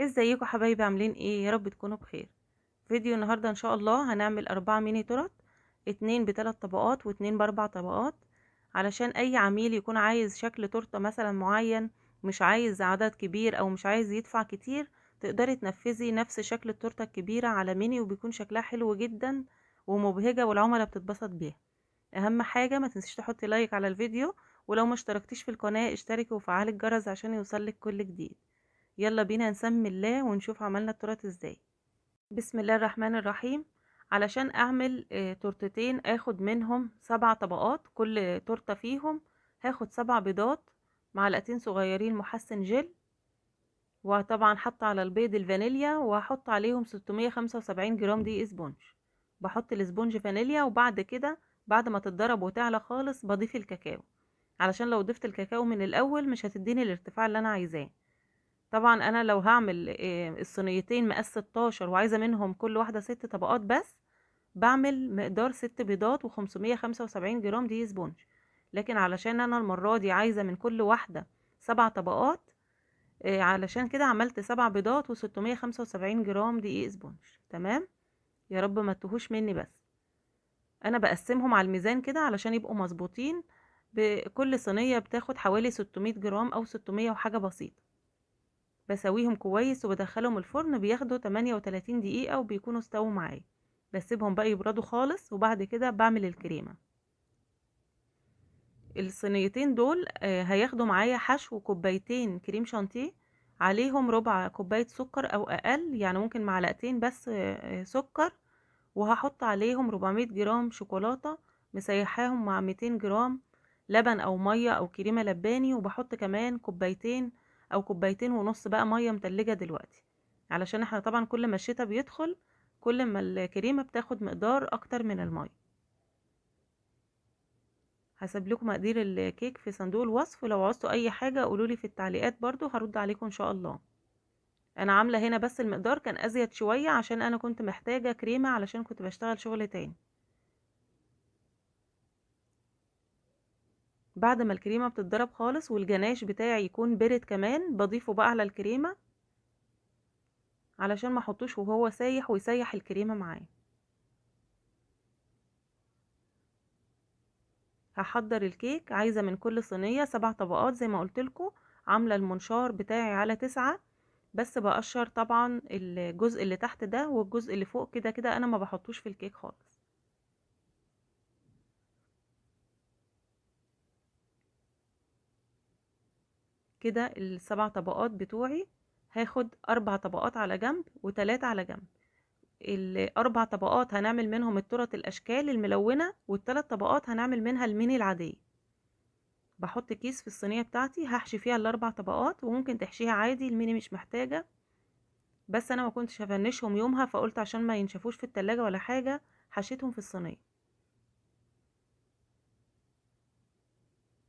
ازيكم حبايبي؟ عاملين ايه؟ يا رب تكونوا بخير. فيديو النهارده ان شاء الله هنعمل 4 ميني تورت، 2 ب3 طبقات و2 ب4 طبقات، علشان اي عميل يكون عايز شكل تورته مثلا معين، مش عايز عدد كبير او مش عايز يدفع كتير، تقدري تنفذي نفس شكل التورته الكبيره على ميني وبيكون شكلها حلو جدا ومبهجه والعملاء بتتبسط بيها. اهم حاجه ما تنسيش تحطي لايك على الفيديو، ولو ما اشتركتيش في القناه اشتركي وفعلي الجرس عشان يوصلك كل جديد. يلا بينا نسمي الله ونشوف عملنا التورت ازاي. بسم الله الرحمن الرحيم. علشان اعمل تورتتين اخد منهم 7 طبقات، كل تورتة فيهم هاخد 7 بيضات، معلقتين صغيرين محسن جل، وطبعا حط على البيض الفانيليا، وهحط عليهم 675 جرام دقيق اسبونج. بحط الاسبونج فانيليا، وبعد كده بعد ما تتضرب وتعلى خالص بضيف الكاكاو، علشان لو ضفت الكاكاو من الاول مش هتديني الارتفاع اللي انا عايزاه. طبعا انا لو هعمل الصينيتين مقاس 16 وعايزه منهم كل واحده 6 طبقات بس، بعمل مقدار 6 بيضات و575 جرام دقيق سبونج. لكن علشان انا المره دي عايزه من كل واحده 7 طبقات، علشان كده عملت 7 بيضات و675 جرام دقيق سبونج. تمام. يا رب ما تتوهوش مني، بس انا بقسمهم على الميزان كده علشان يبقوا مظبوطين. بكل صينيه بتاخد حوالي 600 جرام او 600 وحاجه بسيطه. بسويهم كويس وبدخلهم الفرن، بياخدوا 38 دقيقة وبيكونوا استووا معايا. بسيبهم بقى يبردوا خالص، وبعد كده بعمل الكريمة. الصينيتين دول هياخدوا معايا حشو كوبايتين كريم شانتيه، عليهم ربع كوباية سكر او اقل، يعني ممكن معلقتين بس سكر. وهحط عليهم 400 جرام شوكولاتة مسيحاهم مع 200 جرام لبن او مية او كريمة لباني، وبحط كمان كوبايتين او كوبايتين ونص بقى مية متلجة دلوقتي، علشان احنا طبعا كل ما الشتا بيدخل كل ما الكريمة بتاخد مقدار اكتر من المية. هسيب لكم مقادير الكيك في صندوق الوصف، ولو عوزتوا اي حاجة قولولي في التعليقات برضو هرد عليكم ان شاء الله. انا عاملة هنا بس المقدار كان ازيد شوية عشان انا كنت محتاجة كريمة علشان كنت بشتغل شغل تاني. بعد ما الكريمة بتتضرب خالص والجناش بتاعي يكون برد كمان، بضيفه بقى على الكريمة علشان ما احطوش وهو سايح ويسيح الكريمة معاه. هحضر الكيك، عايزة من كل صينية 7 طبقات زي ما قلتلكوا. عاملة المنشار بتاعي على 9، بس بقشر طبعا الجزء اللي تحت ده، والجزء اللي فوق كده كده انا ما بحطوش في الكيك خالص. كده ال7 طبقات بتوعي، هاخد 4 طبقات على جنب وتلاتة على جنب. ال4 طبقات هنعمل منهم الترط الاشكال الملونة، وال3 طبقات هنعمل منها الميني العادية. بحط كيس في الصينية بتاعتي هحشي فيها ال4 طبقات، وممكن تحشيها عادي الميني مش محتاجة، بس انا ما كنتش هفنشهم يومها فقلت عشان ما ينشفوش في التلاجة ولا حاجة حشيتهم في الصينية.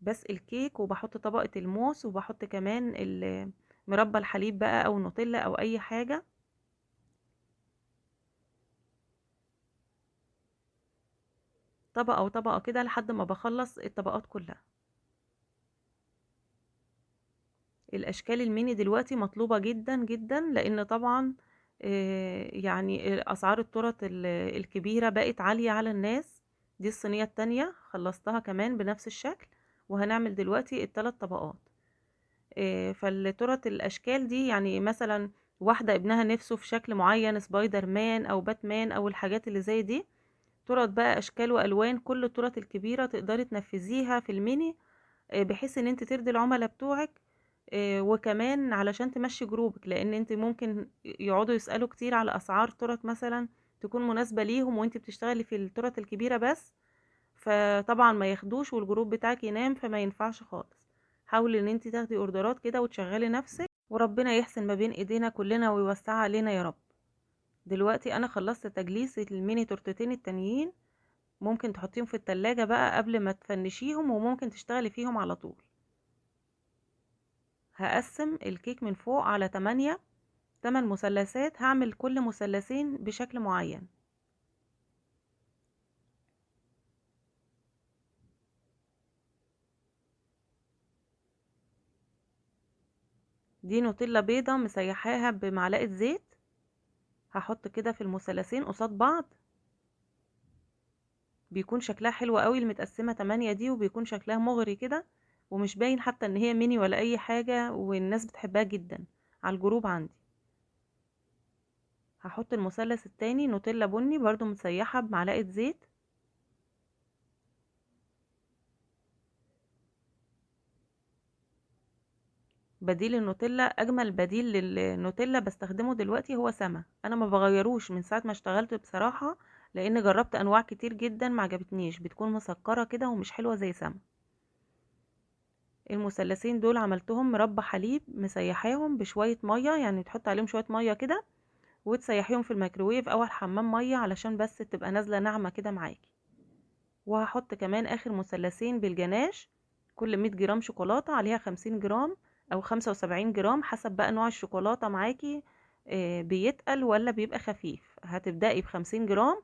بس الكيك، وبحط طبقة الموس، وبحط كمان مربى الحليب بقى او نوتيلا او اي حاجة. طبقة وطبقة كده لحد ما بخلص الطبقات كلها. الاشكال الميني دلوقتي مطلوبة جدا جدا، لان طبعا يعني اسعار التورت الكبيرة بقت عالية على الناس. دي الصينية التانية خلصتها كمان بنفس الشكل، وهنعمل دلوقتي ال3 طبقات. فالتورت الاشكال دي يعني مثلا واحدة ابنها نفسه في شكل معين، سبايدر مان او باتمان او الحاجات اللي زي دي. تورت بقى اشكال والوان، كل التورت الكبيرة تقدري تنفذيها في الميني، بحيث ان انت ترضي العملاء بتوعك. وكمان علشان تمشي جروبك، لان انت ممكن يقعدوا يسألوا كتير على اسعار تورت مثلا تكون مناسبة ليهم وانت بتشتغلي في التورت الكبيرة بس، فطبعا ما ياخدوش والجروب بتاعك ينام، فما ينفعش خالص. حاولي ان انت تاخدي اوردرات كده وتشغلي نفسك، وربنا يحسن ما بين ايدينا كلنا ويوسع علينا يا رب. دلوقتي انا خلصت تجليس الميني تورتتين التانيين، ممكن تحطيهم في التلاجة بقى قبل ما تفنشيهم، وممكن تشتغلي فيهم على طول. هقسم الكيك من فوق على 8 مثلثات، هعمل كل مثلثين بشكل معين. دي نوتيلا بيضة مسيحاها بمعلقة زيت. هحط كده في المثلثين قصاد بعض، بيكون شكلها حلو قوي المتقسمة 8 دي، وبيكون شكلها مغري كده، ومش باين حتى ان هي ميني ولا اي حاجة، والناس بتحبها جدا على الجروب عندي. هحط المثلث التاني نوتيلا بني برضو مسيحة بمعلقة زيت. بديل النوتيلا، اجمل بديل للنوتيلا بستخدمه دلوقتي هو سما. انا ما بغيروش من ساعة ما اشتغلت بصراحة، لان جربت انواع كتير جدا ما عجبتنيش، بتكون مسكرة كده ومش حلوة زي سما. المثلثين دول عملتهم مربى حليب مسيحاهم بشوية مية، يعني تحط عليهم شوية مية كده وتسيحيهم في الميكروويف او الحمام مية علشان بس تبقى نازلة ناعمة كده معاكي. وهحط كمان اخر مثلثين بالجناش، كل 100 جرام شوكولاتة عليها 50 جرام او 75 جرام حسب بقى نوع الشوكولاتة معاكي، بيتقل ولا بيبقى خفيف. هتبدأي ب50 جرام،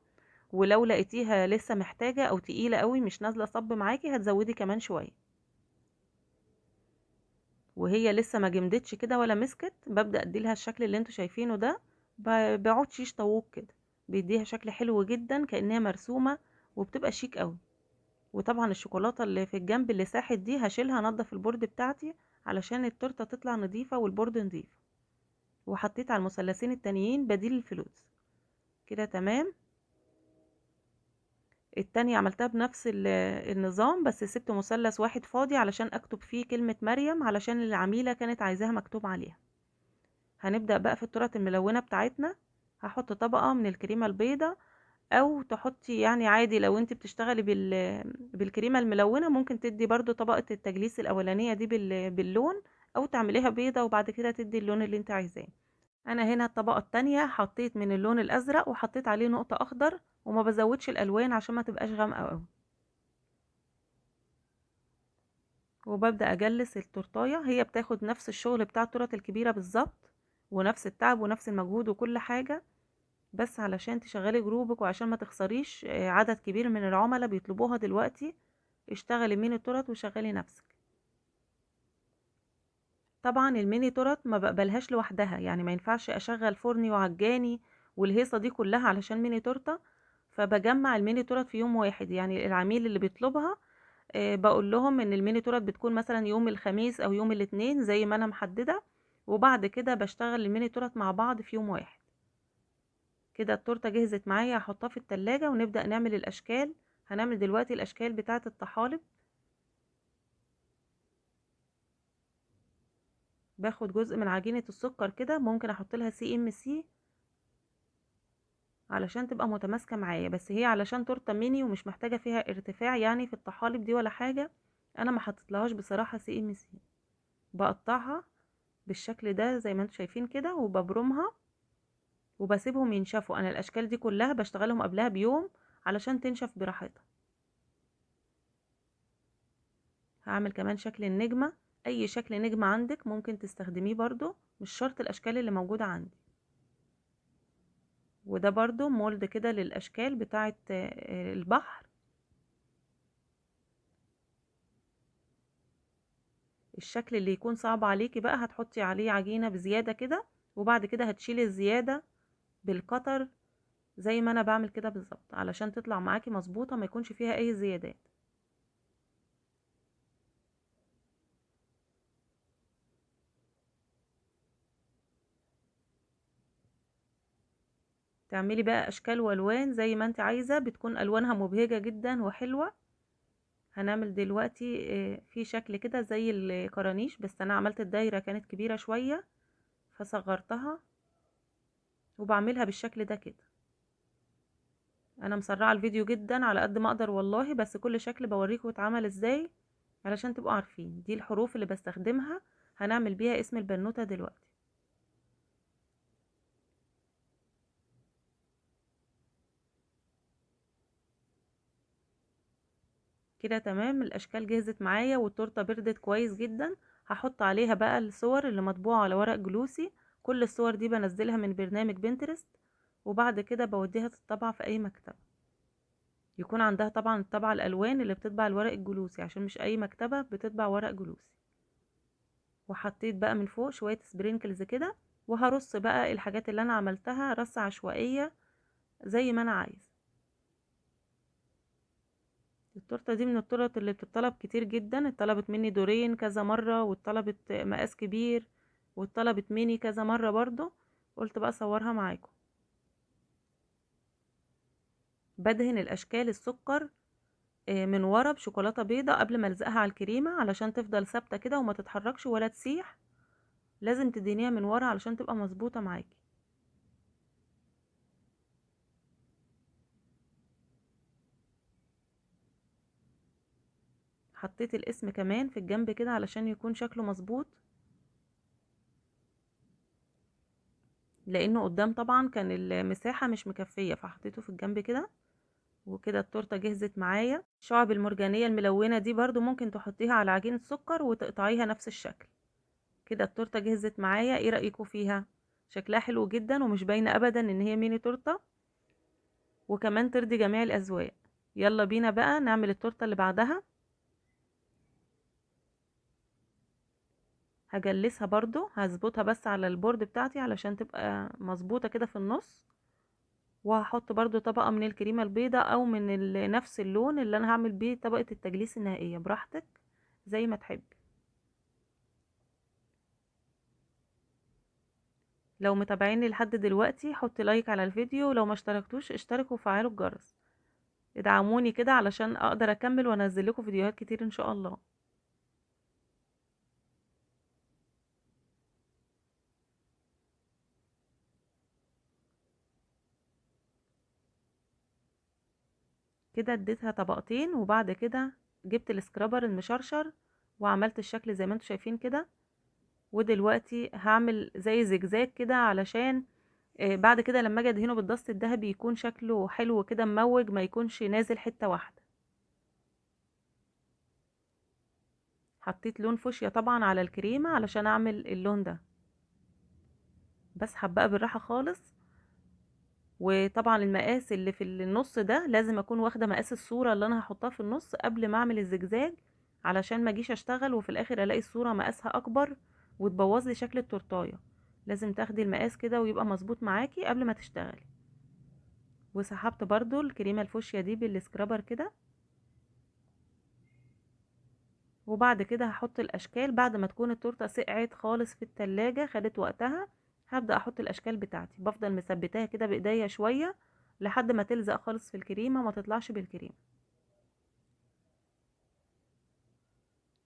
ولو لقيتيها لسه محتاجة او تقيلة قوي مش نازلة صب معاكي هتزودي كمان شوية. وهي لسه ما جمدتش كده ولا مسكت، ببدأ اديلها الشكل اللي انتوا شايفينه ده، بعود شيش طاووق كده، بيديها شكل حلو جدا كأنها مرسومة، وبتبقى شيك قوي. وطبعا الشوكولاتة اللي في الجنب اللي ساحت دي هشيلها انضف البورد بتاعتي علشان التورتة تطلع نظيفة والبورد نظيف. وحطيت على المثلثين التانيين بديل الفلوس. كده تمام. التانية عملتها بنفس النظام، بس سبت مثلث واحد فاضي علشان اكتب فيه كلمة مريم، علشان العميلة كانت عايزاها مكتوب عليها. هنبدأ بقى في التورت الملونة بتاعتنا. هحط طبقة من الكريمة البيضة، او تحطي يعني عادي لو انت بتشتغلي بالكريمة الملونة ممكن تدي برضو طبقة التجليس الاولانية دي باللون، او تعمليها بيضة وبعد كده تدي اللون اللي انت عايزاه. انا هنا الطبقة التانية حطيت من اللون الازرق وحطيت عليه نقطة اخضر، وما بزودش الالوان عشان ما تبقاش غامقة قوي. وببدأ اجلس التورتاية، هي بتاخد نفس الشغل بتاع التورت الكبيرة بالظبط، ونفس التعب ونفس المجهود وكل حاجة، بس علشان تشغلي جروبك وعشان ما تخسريش عدد كبير من العملاء بيطلبوها دلوقتي. اشتغلي ميني تورت وشغلي نفسك. طبعا الميني تورت ما بقبلهاش لوحدها، يعني ما ينفعش اشغل فرني وعجاني والهيصة دي كلها علشان ميني تورته. فبجمع الميني تورت في يوم واحد، يعني العميل اللي بيطلبها بقول لهم ان الميني تورت بتكون مثلا يوم الخميس او يوم الاثنين زي ما انا محددة، وبعد كده بشتغل الميني تورت مع بعض في يوم واحد. كده التورته جهزت معايا، هحطها في التلاجة ونبدأ نعمل الاشكال. هنعمل دلوقتي الاشكال بتاعة الطحالب. باخد جزء من عجينة السكر كده، ممكن احط لها CMC علشان تبقى متماسكة معايا، بس هي علشان تورته ميني ومش محتاجة فيها ارتفاع يعني في الطحالب دي ولا حاجة، انا ما حطيتلهاش بصراحة CMC. بقطعها بالشكل ده زي ما انتم شايفين كده، وببرمها وبسيبهم ينشفوا. انا الاشكال دي كلها بشتغلهم قبلها بيوم علشان تنشف براحتها. هعمل كمان شكل النجمة، اي شكل نجمة عندك ممكن تستخدميه برضو، مش شرط الاشكال اللي موجودة عندي. وده برضو مولد كده للاشكال بتاعة البحر. الشكل اللي يكون صعب عليكي بقى هتحطي عليه عجينة بزيادة كده، وبعد كده هتشيلي الزيادة بالقطر زي ما انا بعمل كده بالظبط، علشان تطلع معاكي مظبوطة ما يكونش فيها اي زيادات. تعملي بقى اشكال والوان زي ما انت عايزة، بتكون الوانها مبهجة جدا وحلوة. هنعمل دلوقتي في شكل كده زي الكرانيش، بس انا عملت الدايرة كانت كبيرة شوية فصغرتها، وبعملها بالشكل ده كده. انا مسرعة الفيديو جدا على قد ما اقدر والله، بس كل شكل بوريكم اتعمل ازاي علشان تبقوا عارفين. دي الحروف اللي بستخدمها، هنعمل بيها اسم البنوتة دلوقتي. كده تمام، الاشكال جهزت معايا والتورته بردت كويس جدا. هحط عليها بقى الصور اللي مطبوعة على ورق جلوسي. كل الصور دي بنزلها من برنامج بنترست، وبعد كده بوديها تطبع في اي مكتبة. يكون عندها طبعا الطبعة الالوان اللي بتطبع الورق الجلوسي، عشان مش اي مكتبة بتطبع ورق جلوسي. وحطيت بقى من فوق شوية سبرينكلز كده، وهرص بقى الحاجات اللي انا عملتها رصة عشوائية زي ما انا عايز. التورته دي من التورت اللي بتطلب كتير جدا، اتطلبت مني دورين كذا مرة، واتطلبت مقاس كبير، واتطلبت ميني كذا مرة برضو. قلت بقى اصورها معاكم. بدهن الاشكال السكر من ورا بشوكولاتة بيضة قبل ما الزقها على الكريمة علشان تفضل ثابتة كده وما تتحركش ولا تسيح. لازم تدهنيها من ورا علشان تبقى مظبوطة معاكي. حطيت الاسم كمان في الجنب كده علشان يكون شكله مظبوط، لانه قدام طبعا كان المساحة مش مكفية فحطيته في الجنب كده. وكده التورته جهزت معايا. الشعب المرجانية الملونة دي برضو ممكن تحطيها على عجينة سكر وتقطعيها نفس الشكل. كده التورته جهزت معايا. ايه رأيكم فيها؟ شكلها حلو جدا ومش باينة ابدا ان هي ميني تورته، وكمان ترضي جميع الاذواق. يلا بينا بقى نعمل التورته اللي بعدها. هجلسها برضو، هظبطها بس على البورد بتاعتي علشان تبقى مظبوطة كده في النص. وهحط برضو طبقة من الكريمة البيضاء او من نفس اللون اللي انا هعمل بيه طبقة التجليس النهائية، براحتك زي ما تحبي. لو متابعيني لحد دلوقتي حطي لايك على الفيديو، ولو ما اشتركتوش اشتركوا وفعلوا الجرس. ادعموني كده علشان اقدر اكمل وانزل لكم فيديوهات كتير ان شاء الله. كده اديتها طبقتين، وبعد كده جبت السكرابر المشرشر وعملت الشكل زي ما انتم شايفين كده. ودلوقتي هعمل زي زجزاج كده علشان بعد كده لما اجي ادهنه بالدست الذهبي يكون شكله حلو كده مموج، ما يكونش نازل حتة واحدة. حطيت لون فوشيا طبعا على الكريمة علشان اعمل اللون ده. بسحب بقى بالراحة خالص. وطبعا المقاس اللي في النص ده لازم اكون واخده مقاس الصوره اللي انا هحطها في النص قبل ما اعمل الزجزاج، علشان ما اجيش اشتغل وفي الاخر الاقي الصوره مقاسها اكبر وتبوظ لي شكل التورتايه. لازم تاخدي المقاس كده ويبقى مظبوط معاكي قبل ما تشتغلي. وسحبت برضو الكريمه الفوشيا دي بالسكرابر كده. وبعد كده هحط الاشكال بعد ما تكون التورته سقعت خالص في التلاجة، خدت وقتها. هبدأ احط الاشكال بتاعتي، بفضل مثبتاها كده بايديا شويه لحد ما تلزق خالص في الكريمه ما تطلعش بالكريمه.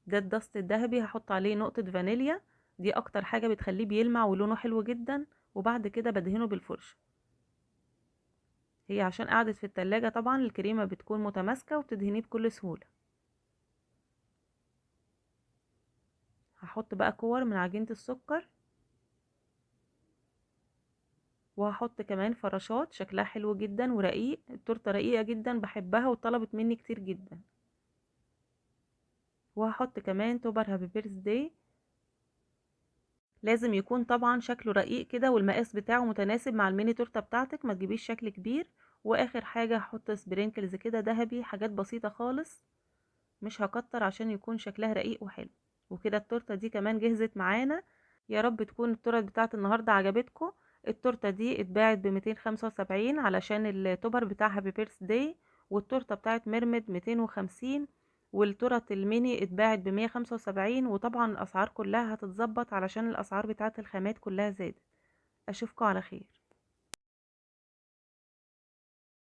ده الدست الذهبي هحط عليه نقطة فانيليا، دي اكتر حاجة بتخليه بيلمع ولونه حلو جدا. وبعد كده بدهنه بالفرشة. هي عشان قعدت في التلاجة طبعا الكريمة بتكون متماسكة وبتدهنيه بكل سهولة. هحط بقى كور من عجينة السكر، وهحط كمان فراشات شكلها حلو جدا ورقيق. التورتة رقيقة جدا بحبها وطلبت مني كتير جدا. وهحط كمان توبر هابي بيرث داي. لازم يكون طبعا شكله رقيق كده والمقاس بتاعه متناسب مع الميني تورته بتاعتك، ما تجيبيش شكل كبير. واخر حاجه هحط سبرينكلز كده ذهبي، حاجات بسيطه خالص مش هكتر عشان يكون شكلها رقيق وحلو. وكده التورته دي كمان جهزت معانا. يا رب تكون التورته بتاعت النهارده عجبتكم. التورته دي اتباعت ب 275 علشان التوبر بتاع هابي بيرث داي، والتورته بتاعت ميرمد 250، والتورت الميني اتباعت ب175. وطبعا الاسعار كلها هتتظبط علشان الاسعار بتاعت الخامات كلها زادت. اشوفكم على خير.